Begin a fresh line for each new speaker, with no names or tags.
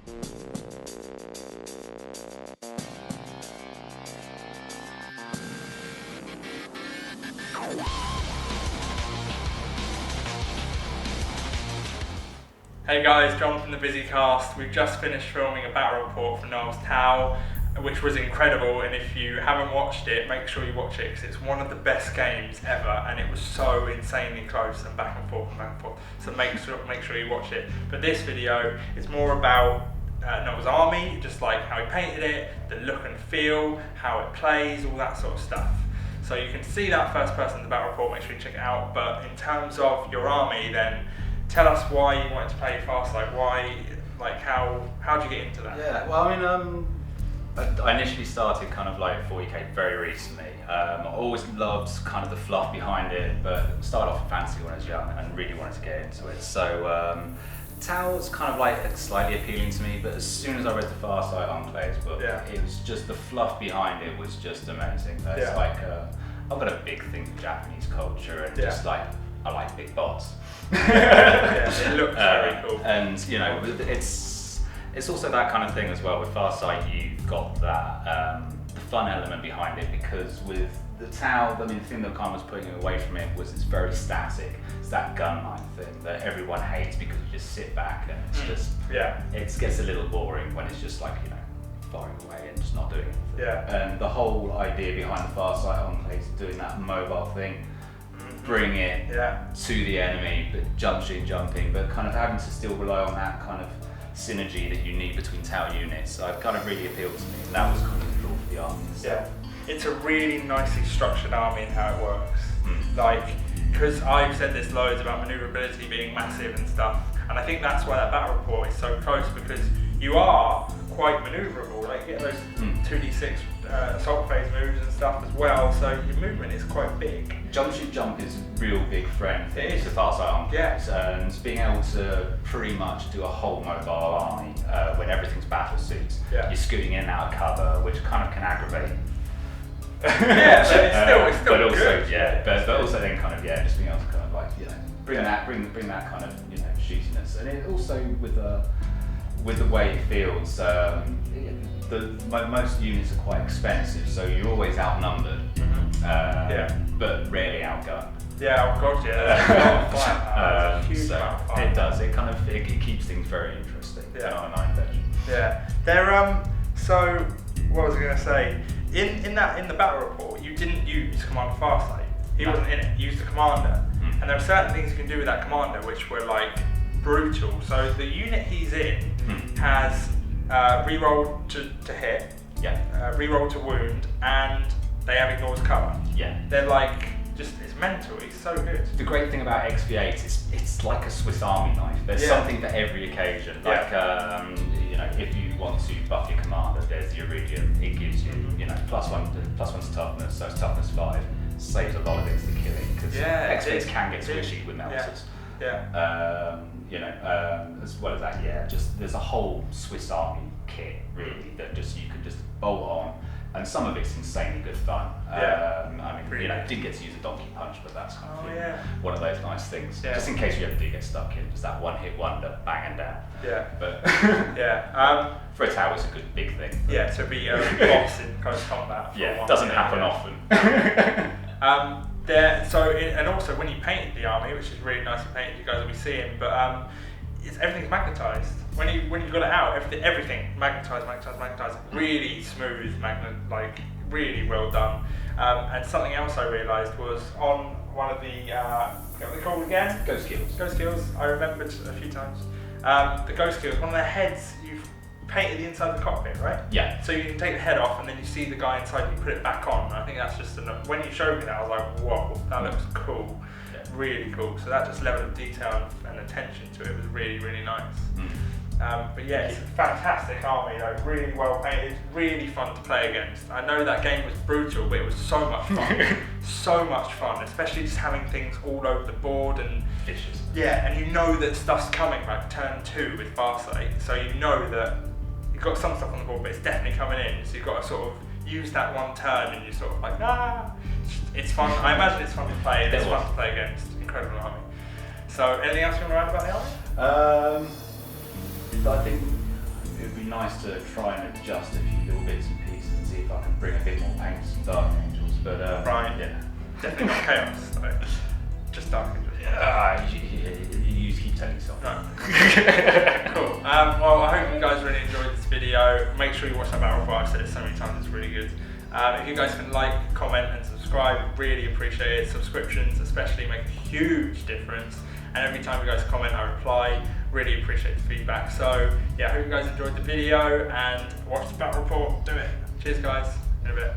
Hey guys, John from the Busy Cast. We've just finished filming a battle report for Noel's Tau, which was incredible, and if you haven't watched it, make sure you watch it because it's one of the best games ever, and it was so insanely close and back and forth and back and forth. So make sure you watch it. But this video is more about Noel's army, just like how he painted it, the look and feel, how it plays, all that sort of stuff. So you can see that first person in the battle report, make sure you check it out. But in terms of your army, then tell us why you wanted to play Farsight. Why, like, how'd you get into that?
Yeah, well, I mean, I initially started kind of like 40k very recently. I always loved kind of the fluff behind it, but started off in fantasy when I was young and really wanted to get into it. So Tau was kind of like slightly appealing to me, but as soon as I read the Farsight Enclaves book, it was just the fluff behind it was just amazing. It's like I've got a big thing for Japanese culture and just like I like big bots.
It looks very cool.
And you know, it's also that kind of thing as well. With Farsight, you've got that the fun element behind it, because with the Tau, I mean, the thing that kind of was putting away from it was it's very static. It's that gunline thing that everyone hates because you just sit back and it's just it gets a little boring when it's just like, you know, firing away and just not doing anything. And the whole idea behind the Farsight Enclaves doing that mobile thing, bring it to the enemy, but jumping, but kind of having to still rely on that kind of synergy that you need between Tau units. So it kind of really appealed to me, and that was kind of the draw for the army. So.
It's a really nicely structured army and how it works. Like, because I've said this loads about maneuverability being massive and stuff, and I think that's why that battle report is so close, because you are quite maneuverable. Like, you get those 2d6 assault phase moves and stuff as well, so your movement is quite big.
Jump shoot jump is a real big friend to Farsight Enclaves, and being able to pretty much do a whole mobile army when everything's battle suits. You're scooting in and out of cover, which kind of can aggravate.
But it's still
but also
good.
but also then kind of just being able to kind of like, you know, bring that kind of, you know, shootiness, and it also with the way it feels. Most units are quite expensive, so you're always outnumbered, but rarely outgunned.
Oh god, that's a lot of fun. Huge amount of fun.
It does. It kind of it keeps things very interesting. On a 9th edge.
They're so what was I going to say? In the battle report, you didn't use Commander Farsight. He wasn't in it. You used the commander, and there are certain things you can do with that commander which were like brutal. So the unit he's in has reroll to hit, reroll to wound, and they have ignores cover. They're like it's mental. He's so good.
The great thing about XV8 is it's like a Swiss Army knife. There's something for every occasion. Like you know, if you want to buff your commander, there's the Iridium. It gives you, you know, +1's toughness, so it's toughness 5. Saves a lot of things to killing, because XVs can get squishy with melters. You know, as well as that, just there's a whole Swiss Army kit really that you can just bolt on, and some of it's insanely good fun. I mean, you know, didn't get to use a donkey punch, but that's kind of one of those nice things. Just in case you ever do get stuck in, just that one-hit wonder, bang and down. But for a Tau, it's a good big thing.
To be a boss in close combat.
It doesn't happen often.
And also when you painted the army, which is really nicely painted, you guys will be seeing, but everything's magnetized. When you got it out, everything magnetized, really smooth, really well done. And something else I realised was on one of the what are they called again?
Ghost
Kills. I remembered a few times. The Ghost Kills. One of the heads you've painted the inside of the cockpit, right? So you can take the head off and then you see the guy inside. You put it back on. And I think that's just enough. When you showed me that, I was like, whoa, that looks cool. Really cool. So that just level of detail and attention to it was really, really nice. But it's a fantastic army though, really well painted, really fun to play against. I know that game was brutal, but it was so much fun. So much fun, especially just having things all over the board and
vicious.
And you know that stuff's coming, like turn 2 with Farsight, so you know that you've got some stuff on the board, but it's definitely coming in, so you've got to sort of use that one turn and you're sort of like, it's fun. I imagine it's fun to play, and it's fun to play against. Incredible army. So anything else you want to add about the army?
I think would be nice to try and adjust a few little bits and pieces and see if I can bring a bit more paint to some Dark Angels. But
right,
yeah,
definitely not Chaos. Though. Just Dark Angels.
You keep telling yourself.
No. Cool. Well, I hope you guys really enjoyed this video. Make sure you watch that battle report. I've said it so many times, it's really good. If you guys can like, comment and subscribe, really appreciate it. Subscriptions especially make a huge difference. And every time you guys comment, I reply. Really appreciate the feedback. So yeah, I hope you guys enjoyed the video and watch the battle report. Do it. Cheers guys. In a bit.